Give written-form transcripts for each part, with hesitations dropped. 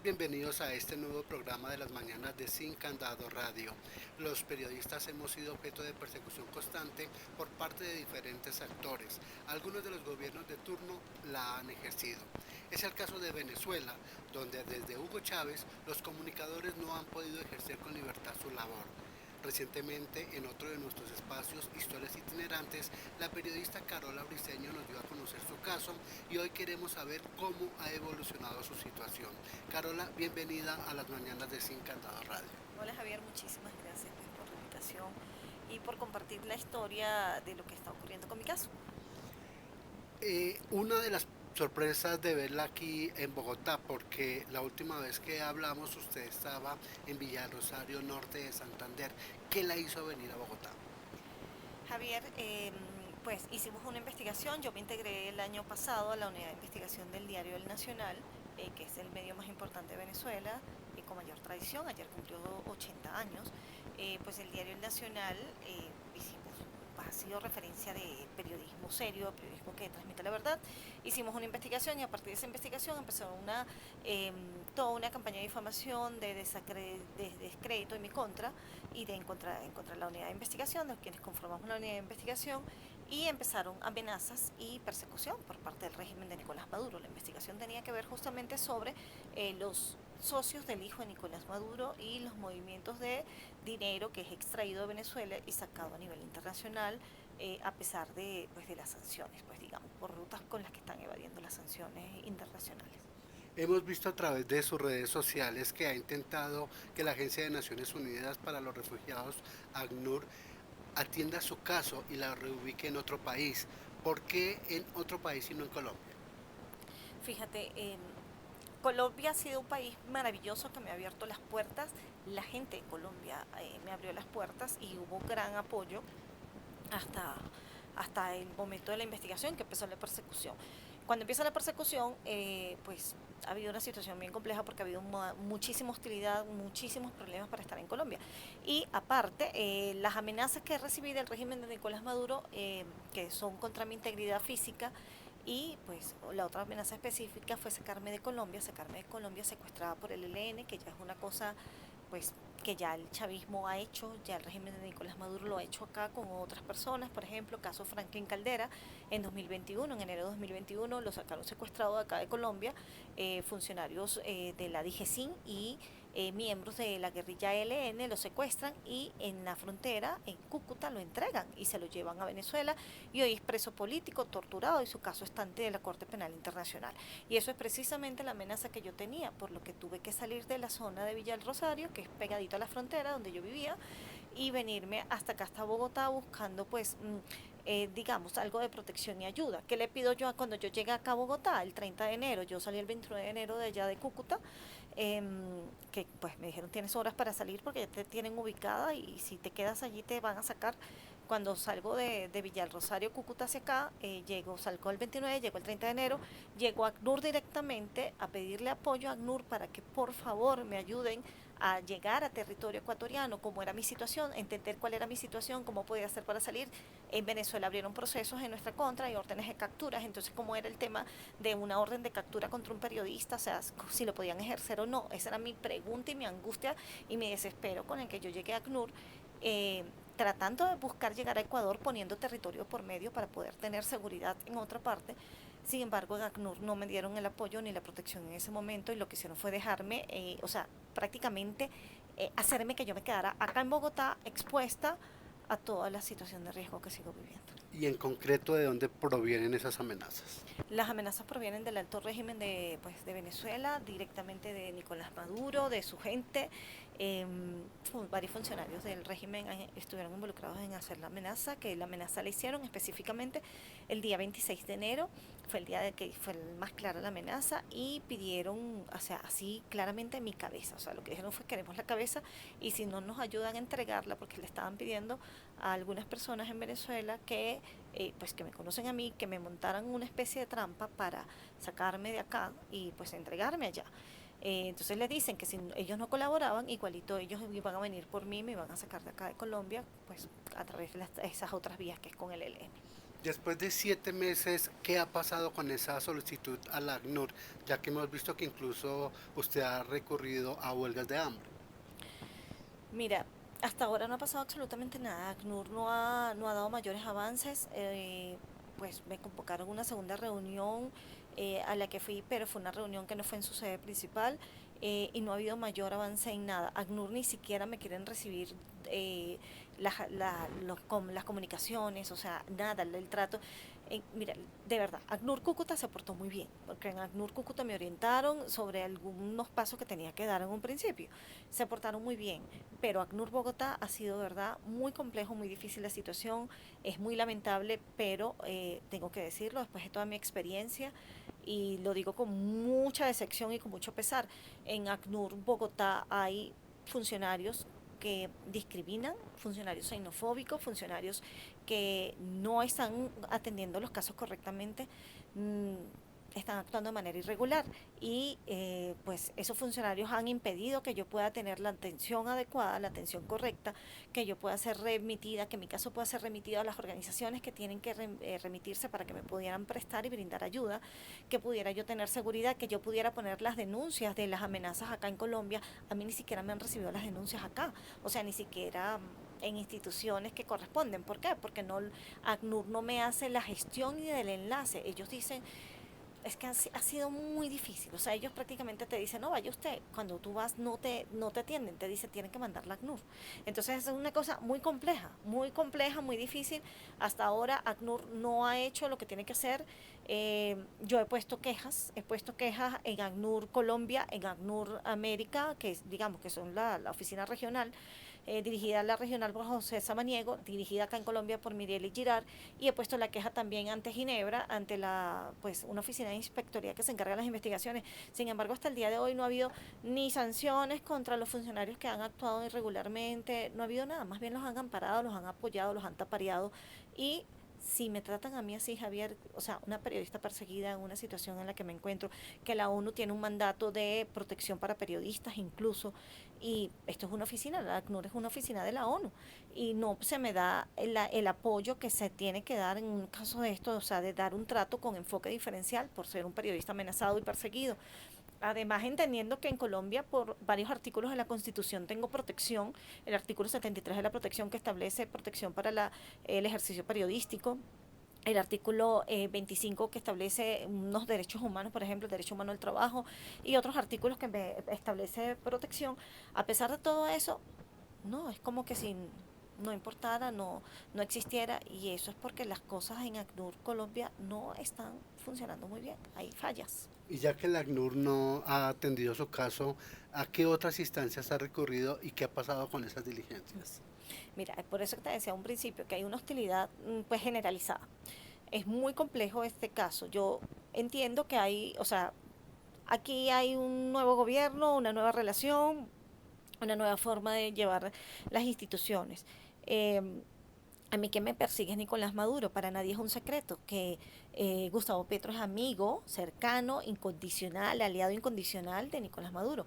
bienvenidos a este nuevo programa de las mañanas de Sin Candado Radio. Los periodistas hemos sido objeto de persecución constante por parte de diferentes actores. Algunos de los gobiernos de turno la han ejercido. Es el caso de Venezuela, donde desde Hugo Chávez los comunicadores no han podido ejercer con libertad su labor. Recientemente, en otro de nuestros espacios, Historias Itinerantes, la periodista Carola Briceño nos dio a conocer su caso y hoy queremos saber cómo ha evolucionado su situación. Carola, bienvenida a las mañanas de Sin Candado Radio. Hola Javier, muchísimas gracias por la invitación y por compartir la historia de lo que está ocurriendo con mi caso. Una de las sorpresas de verla aquí en Bogotá, porque la última vez que hablamos usted estaba en Villa Rosario, norte de Santander. ¿Qué la hizo venir a Bogotá? Javier, pues hicimos una investigación, yo me integré el año pasado a la unidad de investigación del diario El Nacional, que es el medio más importante de Venezuela y con mayor tradición, ayer cumplió 80 años. Pues el diario El Nacional hicimos ha sido referencia de periodismo serio, periodismo que transmite la verdad. Hicimos una investigación y a partir de esa investigación empezó toda una campaña de difamación, de descrédito en mi contra y en contra de la unidad de investigación, de quienes conformamos la unidad de investigación, y empezaron amenazas y persecución por parte del régimen de Nicolás Maduro. La investigación tenía que ver justamente sobre los socios del hijo de Nicolás Maduro y los movimientos de dinero que es extraído de Venezuela y sacado a nivel internacional, a pesar de las sanciones, pues digamos, por rutas con las que están evadiendo las sanciones internacionales. Hemos visto a través de sus redes sociales que ha intentado que la Agencia de Naciones Unidas para los Refugiados, ACNUR, atienda su caso y la reubique en otro país. ¿Por qué en otro país y no en Colombia? Fíjate, Colombia ha sido un país maravilloso que me ha abierto las puertas. La gente de Colombia me abrió las puertas y hubo gran apoyo hasta, hasta el momento de la investigación que empezó la persecución. Cuando empieza la persecución, pues ha habido una situación bien compleja porque ha habido muchísima hostilidad, muchísimos problemas para estar en Colombia. Y aparte, las amenazas que recibí del régimen de Nicolás Maduro, que son contra mi integridad física, y pues la otra amenaza específica fue sacarme de Colombia secuestrada por el ELN, que ya es una cosa pues que ya el chavismo ha hecho, ya el régimen de Nicolás Maduro lo ha hecho acá con otras personas, por ejemplo, caso Franklin Caldera, en 2021, en enero de 2021, lo sacaron secuestrado de acá de Colombia, funcionarios de la DGCIN y miembros de la guerrilla ELN lo secuestran y en la frontera, en Cúcuta, lo entregan y se lo llevan a Venezuela y hoy es preso político, torturado y su caso está ante la Corte Penal Internacional. Y eso es precisamente la amenaza que yo tenía, por lo que tuve que salir de la zona de Villa del Rosario, que es pegadito a la frontera donde yo vivía, y venirme hasta acá, hasta Bogotá, buscando pues digamos, algo de protección y ayuda. ¿Qué le pido yo cuando yo llegué acá a Bogotá el 30 de enero? Yo salí el 29 de enero de allá de Cúcuta, que pues me dijeron tienes horas para salir porque ya te tienen ubicada y si te quedas allí te van a sacar. Cuando salgo de Villa del Rosario, Cúcuta hacia acá, salgo el 29, llego el 30 de enero, llego a ACNUR directamente a pedirle apoyo a ACNUR para que por favor me ayuden a llegar a territorio ecuatoriano, cómo era mi situación, entender cuál era mi situación, cómo podía hacer para salir. En Venezuela abrieron procesos en nuestra contra y órdenes de capturas, entonces cómo era el tema de una orden de captura contra un periodista, o sea, si lo podían ejercer o no. Esa era mi pregunta y mi angustia y mi desespero con el que yo llegué a ACNUR. Tratando de buscar llegar a Ecuador poniendo territorio por medio para poder tener seguridad en otra parte. Sin embargo, en ACNUR no me dieron el apoyo ni la protección en ese momento y lo que hicieron fue dejarme, o sea, prácticamente hacerme que yo me quedara acá en Bogotá expuesta a toda la situación de riesgo que sigo viviendo. Y en concreto, ¿de dónde provienen esas amenazas? Las amenazas provienen del alto régimen de Venezuela, directamente de Nicolás Maduro, de su gente. Eh, Varios funcionarios del régimen estuvieron involucrados en hacer la amenaza, que la amenaza la hicieron específicamente el día 26 de enero, fue el día de que fue el más clara la amenaza, y pidieron, o sea, así claramente mi cabeza. O sea, lo que dijeron fue queremos la cabeza y si no nos ayudan a entregarla, porque le estaban pidiendo a algunas personas en Venezuela pues que me conocen a mí, que me montaran una especie de trampa para sacarme de acá y pues entregarme allá. Entonces les dicen que si ellos no colaboraban, igualito ellos iban a venir por mí, me iban a sacar de acá de Colombia, pues a través de esas otras vías que es con el ELN. Después de 7 meses, ¿qué ha pasado con esa solicitud a la ACNUR? Ya que hemos visto que incluso usted ha recurrido a huelgas de hambre. Mira, hasta ahora no ha pasado absolutamente nada. ACNUR no ha dado mayores avances. Pues me convocaron a una segunda reunión a la que fui, pero fue una reunión que no fue en su sede principal y no ha habido mayor avance en nada. ACNUR ni siquiera me quieren recibir las comunicaciones, o sea, nada, el trato. Mira, de verdad, ACNUR Cúcuta se portó muy bien, porque en ACNUR Cúcuta me orientaron sobre algunos pasos que tenía que dar en un principio. Se portaron muy bien, pero ACNUR Bogotá ha sido, de verdad, muy complejo, muy difícil la situación, es muy lamentable, pero tengo que decirlo, después de toda mi experiencia, y lo digo con mucha decepción y con mucho pesar, en ACNUR Bogotá hay funcionarios que discriminan, funcionarios xenofóbicos, funcionarios que no están atendiendo los casos correctamente, mm, están actuando de manera irregular y pues esos funcionarios han impedido que yo pueda tener la atención adecuada, la atención correcta, que yo pueda ser remitida, que mi caso pueda ser remitido a las organizaciones que tienen que remitirse para que me pudieran prestar y brindar ayuda, que pudiera yo tener seguridad, que yo pudiera poner las denuncias de las amenazas acá en Colombia. A mí ni siquiera me han recibido las denuncias acá, o sea, ni siquiera en instituciones que corresponden. ¿Por qué? Porque no, ACNUR no me hace la gestión ni del enlace. Ellos dicen, es que ha sido muy difícil. O sea, ellos prácticamente te dicen, no, vaya usted. Cuando tú vas, no te atienden. Te dicen, tienen que mandar la ACNUR. Entonces, es una cosa muy compleja, muy difícil. Hasta ahora, ACNUR no ha hecho lo que tiene que hacer. Yo he puesto quejas en ACNUR Colombia, en ACNUR América, que es, digamos que son la oficina regional, dirigida a la regional por José Samaniego, dirigida acá en Colombia por Mireli Girard, y he puesto la queja también ante Ginebra, ante pues una oficina de inspectoría que se encarga de las investigaciones. Sin embargo, hasta el día de hoy no ha habido ni sanciones contra los funcionarios que han actuado irregularmente, no ha habido nada, más bien los han amparado, los han apoyado, los han tapareado y si me tratan a mí así, Javier, o sea, una periodista perseguida en una situación en la que me encuentro, que la ONU tiene un mandato de protección para periodistas incluso, y esto es una oficina, la ACNUR es una oficina de la ONU, y no se me da el apoyo que se tiene que dar en un caso de esto, o sea, de dar un trato con enfoque diferencial por ser un periodista amenazado y perseguido. Además, entendiendo que en Colombia, por varios artículos de la Constitución, tengo protección, el artículo 73 de la protección que establece protección para el ejercicio periodístico, el artículo 25 que establece unos derechos humanos, por ejemplo, el derecho humano al trabajo, y otros artículos que me establece protección. A pesar de todo eso, no, es como que si no importara, no existiera, y eso es porque las cosas en ACNUR Colombia no están funcionando muy bien, hay fallas. Y ya que la ACNUR no ha atendido su caso, ¿a qué otras instancias ha recurrido y qué ha pasado con esas diligencias? Mira, es por eso que te decía a un principio que hay una hostilidad pues generalizada. Es muy complejo este caso. Yo entiendo que hay, o sea, aquí hay un nuevo gobierno, una nueva relación, una nueva forma de llevar las instituciones. Eh, a mí que me persigue es Nicolás Maduro, para nadie es un secreto que Gustavo Petro es amigo, cercano, incondicional, aliado incondicional de Nicolás Maduro.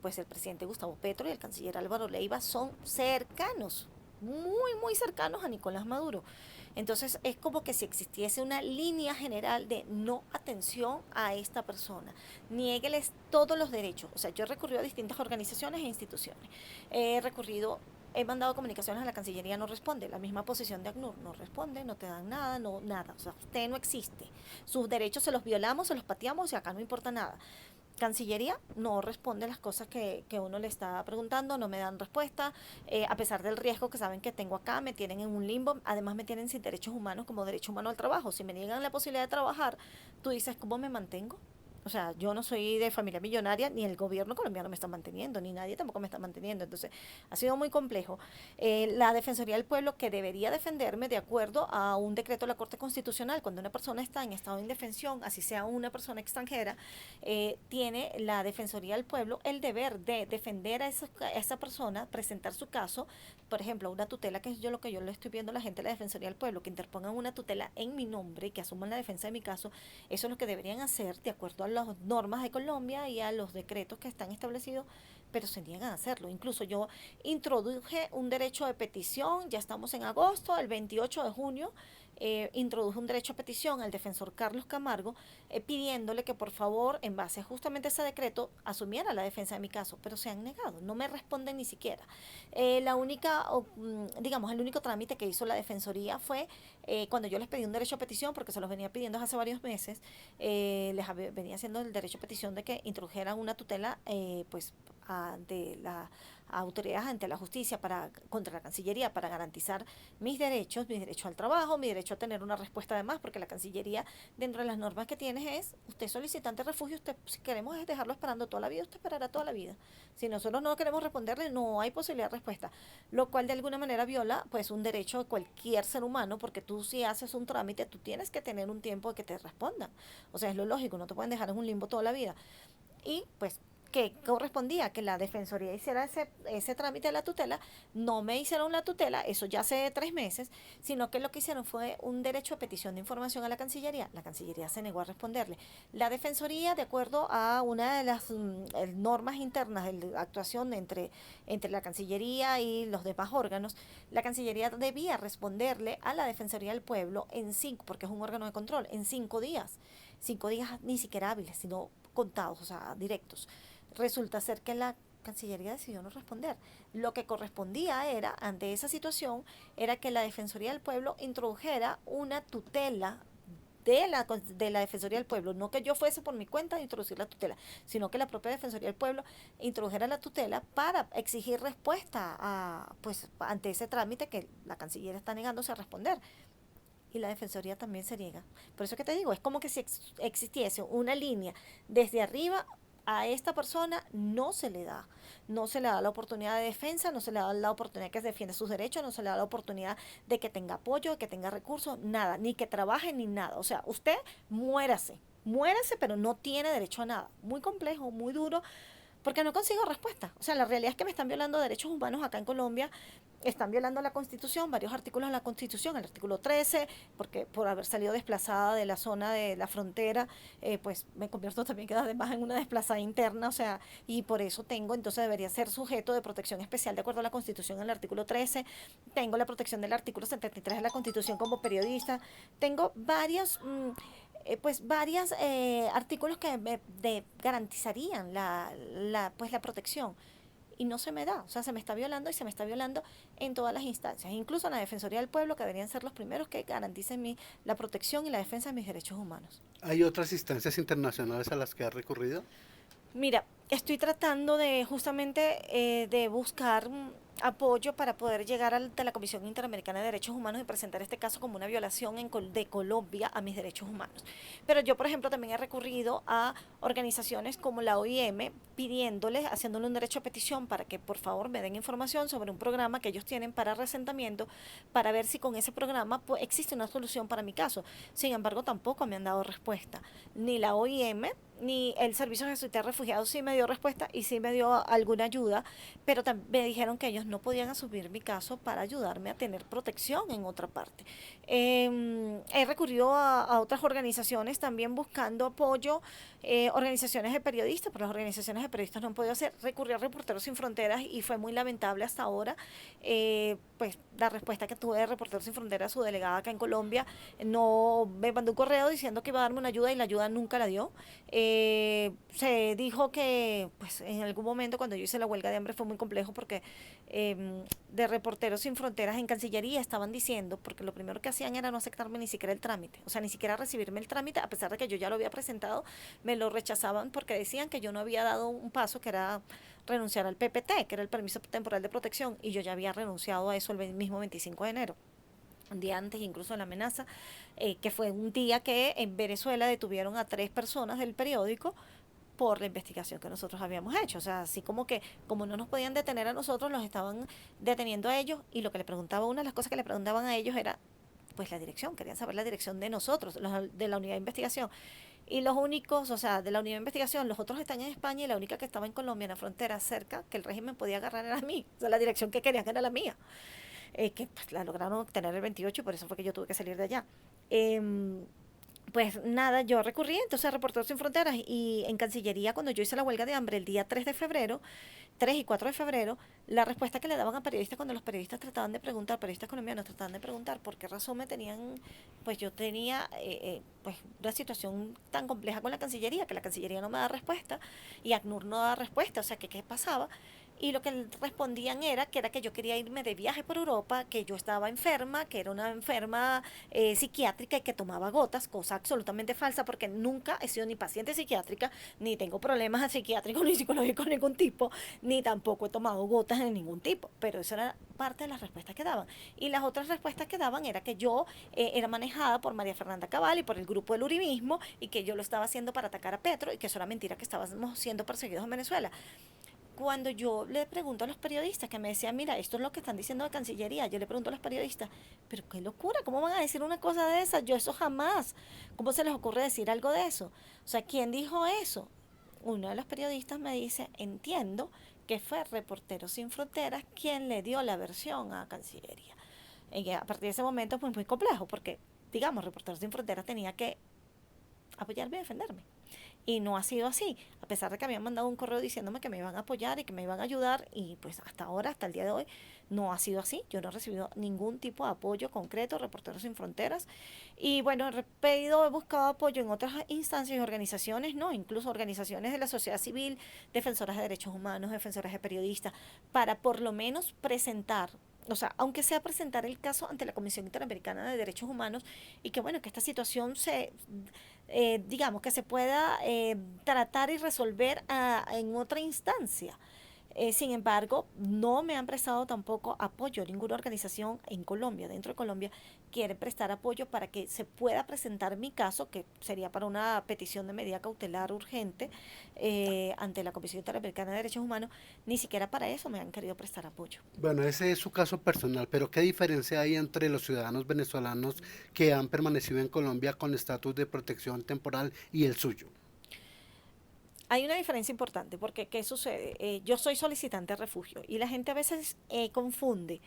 Pues el presidente Gustavo Petro y el canciller Álvaro Leiva son cercanos, muy cercanos a Nicolás Maduro. Entonces es como que si existiese una línea general de no atención a esta persona, niégueles todos los derechos. O sea, yo he recurrido a distintas organizaciones e instituciones, he recurrido, he mandado comunicaciones a la Cancillería, no responde, la misma posición de ACNUR, no responde, no te dan nada, no nada, o sea, usted no existe, sus derechos se los violamos, se los pateamos y acá no importa nada. Cancillería no responde las cosas que uno le está preguntando, no me dan respuesta, a pesar del riesgo que saben que tengo acá, me tienen en un limbo, además me tienen sin derechos humanos como derecho humano al trabajo. Si me niegan la posibilidad de trabajar, tú dices, ¿cómo me mantengo? O sea, yo no soy de familia millonaria, ni el gobierno colombiano me está manteniendo, ni nadie tampoco me está manteniendo. Entonces, ha sido muy complejo. La Defensoría del Pueblo, que debería defenderme de acuerdo a un decreto de la Corte Constitucional, cuando una persona está en estado de indefensión, así sea una persona extranjera, tiene la Defensoría del Pueblo el deber de defender a esa persona, presentar su caso, por ejemplo, una tutela, que es yo lo que yo le estoy viendo a la gente de la Defensoría del Pueblo, que interpongan una tutela en mi nombre y que asuman la defensa de mi caso. Eso es lo que deberían hacer de acuerdo a las normas de Colombia y a los decretos que están establecidos pero se niegan a hacerlo. Incluso yo introduje un derecho de petición, ya estamos en agosto, el 28 de junio, introduje un derecho a petición al defensor Carlos Camargo, pidiéndole que por favor, en base a justamente ese decreto, asumiera la defensa de mi caso, pero se han negado, no me responden ni siquiera. La única, digamos, el único trámite que hizo la defensoría fue cuando yo les pedí un derecho a petición, porque se los venía pidiendo hace varios meses, venía haciendo el derecho a petición de que introdujeran una tutela, pues, ante la autoridades ante la justicia contra la Cancillería para garantizar mi derecho al trabajo, mi derecho a tener una respuesta además, porque la Cancillería, dentro de las normas que tiene es, usted solicitante de refugio, usted, si queremos dejarlo esperando toda la vida, usted esperará toda la vida. Si nosotros no queremos responderle, no hay posibilidad de respuesta, lo cual de alguna manera viola pues un derecho de cualquier ser humano, porque tú si haces un trámite, tú tienes que tener un tiempo de que te respondan. O sea, es lo lógico, no te pueden dejar en un limbo toda la vida. Y pues que correspondía que la defensoría hiciera ese trámite de la tutela, no me hicieron la tutela, eso ya hace 3 meses, sino que lo que hicieron fue un derecho a petición de información a la Cancillería se negó a responderle. La defensoría, de acuerdo a una de las normas internas de actuación entre la Cancillería y los demás órganos, la Cancillería debía responderle a la Defensoría del Pueblo porque es un órgano de control, en 5 días. 5 días ni siquiera hábiles, sino contados, o sea, directos. Resulta ser que la Cancillería decidió no responder. Lo que correspondía era, ante esa situación, era que la Defensoría del Pueblo introdujera una tutela de la Defensoría del Pueblo, no que yo fuese por mi cuenta a introducir la tutela, sino que la propia Defensoría del Pueblo introdujera la tutela para exigir respuesta pues, ante ese trámite que la Cancillería está negándose a responder y la defensoría también se niega. Por eso que te digo, es como que si existiese una línea desde arriba a esta persona no se le da la oportunidad de defensa, no se le da la oportunidad de que defienda sus derechos, no se le da la oportunidad de que tenga apoyo, de que tenga recursos, nada, ni que trabaje ni nada. O sea, usted muérase, pero no tiene derecho a nada. Muy complejo, muy duro, porque no consigo respuesta. O sea, la realidad es que me están violando derechos humanos acá en Colombia, están violando la Constitución, varios artículos de la Constitución, el artículo 13, porque por haber salido desplazada de la zona de la frontera, pues me convierto también que además en una desplazada interna, o sea, y por eso entonces debería ser sujeto de protección especial de acuerdo a la Constitución en el artículo 13, tengo la protección del artículo 73 de la Constitución como periodista, tengo varios artículos que me garantizarían pues la protección y no se me da, o sea, se me está violando y se me está violando en todas las instancias, incluso en la Defensoría del Pueblo, que deberían ser los primeros que garanticen la protección y la defensa de mis derechos humanos. ¿Hay otras instancias internacionales a las que ha recurrido? Mira, estoy tratando de justamente de buscar apoyo para poder llegar ante la Comisión Interamericana de Derechos Humanos y presentar este caso como una violación de Colombia a mis derechos humanos. Pero yo, por ejemplo, también he recurrido a organizaciones como la OIM pidiéndoles, haciéndole un derecho a petición para que por favor me den información sobre un programa que ellos tienen para resentamiento, para ver si con ese programa pues, existe una solución para mi caso. Sin embargo, tampoco me han dado respuesta. Ni la OIM ni el Servicio Jesuita de Refugiados sí me dio respuesta y sí me dio alguna ayuda, pero me dijeron que ellos no podían asumir mi caso para ayudarme a tener protección en otra parte. He recurrido a otras organizaciones también buscando apoyo, organizaciones de periodistas, pero las organizaciones de periodistas no han podido hacer. Recurrí a Reporteros Sin Fronteras y fue muy lamentable hasta ahora. Pues la respuesta que tuve de Reporteros Sin Fronteras, su delegada acá en Colombia, no me mandó un correo diciendo que iba a darme una ayuda y la ayuda nunca la dio. Se dijo que pues en algún momento cuando yo hice la huelga de hambre fue muy complejo porque de Reporteros Sin Fronteras en Cancillería estaban diciendo, porque lo primero que hacían era no aceptarme ni siquiera el trámite, o sea, ni siquiera recibirme el trámite, a pesar de que yo ya lo había presentado, me lo rechazaban porque decían que yo no había dado un paso que era renunciar al PPT, que era el permiso temporal de protección, y yo ya había renunciado a eso el mismo 25 de enero. Un día antes incluso de la amenaza, que fue un día que en Venezuela detuvieron a 3 personas del periódico por la investigación que nosotros habíamos hecho. O sea, así como que, como no nos podían detener a nosotros, los estaban deteniendo a ellos, y lo que le preguntaba, una de las cosas que le preguntaban a ellos era, pues la dirección, querían saber la dirección de nosotros, de la unidad de investigación. Y los únicos, o sea, de la unidad de investigación, los otros están en España y la única que estaba en Colombia, en la frontera cerca, que el régimen podía agarrar era a mí. O sea, la dirección que querían era la mía. Que pues, la lograron obtener el 28 y por eso fue que yo tuve que salir de allá. Pues nada, yo recurrí entonces a Reporteros Sin Fronteras y en Cancillería, cuando yo hice la huelga de hambre el día 3 de febrero, 3 y 4 de febrero, la respuesta que le daban a periodistas cuando los periodistas trataban de preguntar, periodistas colombianos trataban de preguntar por qué razón me tenían, pues yo tenía pues una situación tan compleja con la Cancillería, que la Cancillería no me da respuesta y ACNUR no da respuesta, o sea, que qué pasaba. Y lo que respondían era que yo quería irme de viaje por Europa, que yo estaba enferma, que era una enferma psiquiátrica y que tomaba gotas, cosa absolutamente falsa porque nunca he sido ni paciente psiquiátrica, ni tengo problemas psiquiátricos ni psicológicos de ningún tipo, ni tampoco he tomado gotas de ningún tipo, pero esa era parte de las respuestas que daban. Y las otras respuestas que daban era que yo era manejada por María Fernanda Cabal y por el grupo del uribismo y que yo lo estaba haciendo para atacar a Petro y que eso era mentira, que estábamos siendo perseguidos en Venezuela. Cuando yo le pregunto a los periodistas que me decían, mira, esto es lo que están diciendo de Cancillería, yo le pregunto a los periodistas, pero qué locura, ¿cómo van a decir una cosa de esa? Yo eso jamás, ¿cómo se les ocurre decir algo de eso? O sea, ¿quién dijo eso? Uno de los periodistas me dice, entiendo que fue Reporteros Sin Fronteras quien le dio la versión a Cancillería. Y a partir de ese momento fue muy complejo, porque, digamos, Reporteros Sin Fronteras tenía que apoyarme y defenderme. Y no ha sido así, a pesar de que habían mandado un correo diciéndome que me iban a apoyar y que me iban a ayudar, y pues hasta ahora, hasta el día de hoy, no ha sido así. Yo no he recibido ningún tipo de apoyo concreto, Reporteros Sin Fronteras. Y bueno, he buscado apoyo en otras instancias y organizaciones, no, incluso organizaciones de la sociedad civil, defensoras de derechos humanos, defensoras de periodistas, para por lo menos presentar, o sea, aunque sea presentar el caso ante la Comisión Interamericana de Derechos Humanos y que bueno, que esta situación digamos, que se pueda tratar y resolver en otra instancia. Sin embargo, no me han prestado tampoco apoyo. Ninguna organización en Colombia, dentro de Colombia, quiere prestar apoyo para que se pueda presentar mi caso, que sería para una petición de medida cautelar urgente ante la Comisión Interamericana de Derechos Humanos. Ni siquiera para eso me han querido prestar apoyo. Bueno, ese es su caso personal, pero ¿qué diferencia hay entre los ciudadanos venezolanos que han permanecido en Colombia con estatus de protección temporal y el suyo? Hay una diferencia importante porque ¿qué sucede? Yo soy solicitante de refugio y la gente a veces confunde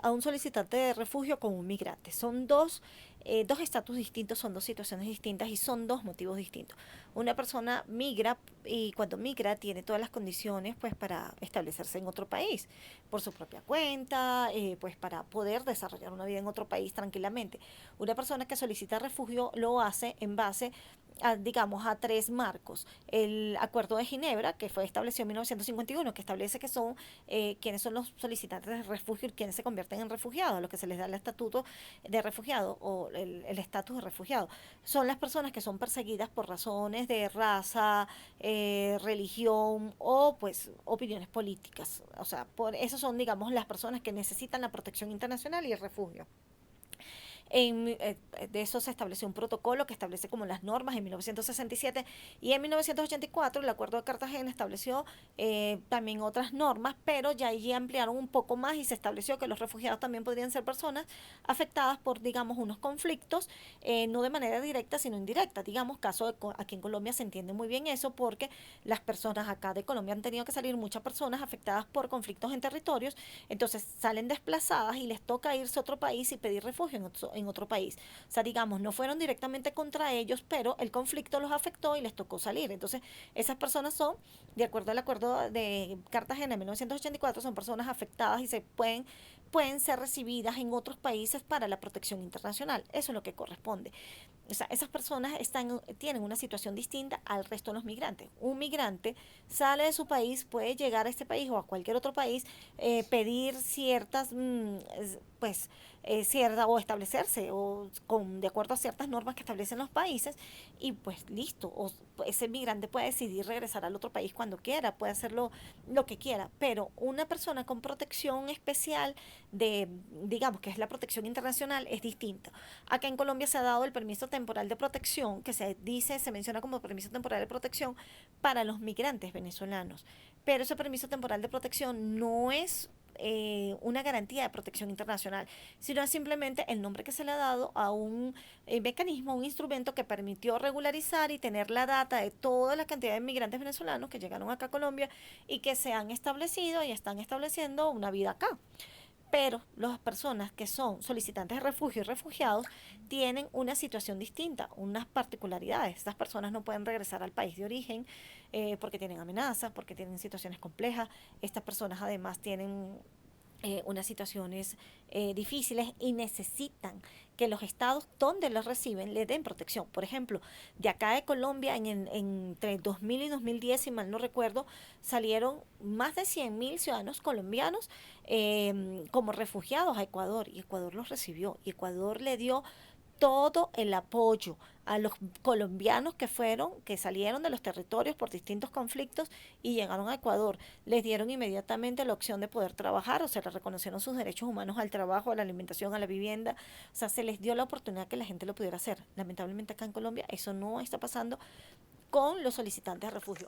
a un solicitante de refugio con un migrante. Son dos estatus distintos, son dos situaciones distintas y son dos motivos distintos. Una persona migra y cuando migra tiene todas las condiciones pues para establecerse en otro país por su propia cuenta, pues para poder desarrollar una vida en otro país tranquilamente. Una persona que solicita refugio lo hace en base digamos, a tres marcos. El Acuerdo de Ginebra, que fue establecido en 1951, que establece que son quienes son los solicitantes de refugio y quienes se convierten en refugiados, a los que se les da el estatuto de refugiado o el estatus de refugiado. Son las personas que son perseguidas por razones de raza, religión o pues opiniones políticas. O sea, por eso son, digamos, las personas que necesitan la protección internacional y el refugio. De eso se estableció un protocolo que establece como las normas en 1967 y en 1984 el Acuerdo de Cartagena estableció también otras normas, pero ya allí ampliaron un poco más y se estableció que los refugiados también podrían ser personas afectadas por, digamos, unos conflictos, no de manera directa, sino indirecta. Digamos, aquí en Colombia se entiende muy bien eso porque las personas acá de Colombia han tenido que salir muchas personas afectadas por conflictos en territorios, entonces salen desplazadas y les toca irse a otro país y pedir refugio en otro país. O sea, digamos, no fueron directamente contra ellos, pero el conflicto los afectó y les tocó salir. Entonces, esas personas son, de acuerdo al acuerdo de Cartagena de 1984, son personas afectadas y pueden ser recibidas en otros países para la protección internacional. Eso es lo que corresponde. O sea, esas personas tienen una situación distinta al resto de los migrantes. Un migrante sale de su país, puede llegar a este país o a cualquier otro país, pedir ciertas, pues, cierta o establecerse o de acuerdo a ciertas normas que establecen los países y pues listo, o ese migrante puede decidir regresar al otro país cuando quiera, puede hacerlo lo que quiera, pero una persona con protección especial digamos que es la protección internacional, es distinta. Acá en Colombia se ha dado el permiso temporal de protección, que se menciona como permiso temporal de protección para los migrantes venezolanos, pero ese permiso temporal de protección no es una garantía de protección internacional, sino es simplemente el nombre que se le ha dado a un mecanismo, un instrumento que permitió regularizar y tener la data de toda la cantidad de inmigrantes venezolanos que llegaron acá a Colombia y que se han establecido y están estableciendo una vida acá. pero las personas que son solicitantes de refugio y refugiados tienen una situación distinta, unas particularidades. Estas personas no pueden regresar al país de origen porque tienen amenazas, porque tienen situaciones complejas. Estas personas además tienen unas situaciones difíciles y necesitan que los estados donde los reciben le den protección. Por ejemplo, de acá de Colombia, entre 2000 y 2010, si mal no recuerdo, salieron más de 100.000 ciudadanos colombianos como refugiados a Ecuador, y Ecuador los recibió, y Ecuador le dio todo el apoyo a los colombianos que salieron de los territorios por distintos conflictos y llegaron a Ecuador. Les dieron inmediatamente la opción de poder trabajar, o sea, les reconocieron sus derechos humanos al trabajo, a la alimentación, a la vivienda, o sea, se les dio la oportunidad que la gente lo pudiera hacer. Lamentablemente acá en Colombia eso no está pasando con los solicitantes de refugio.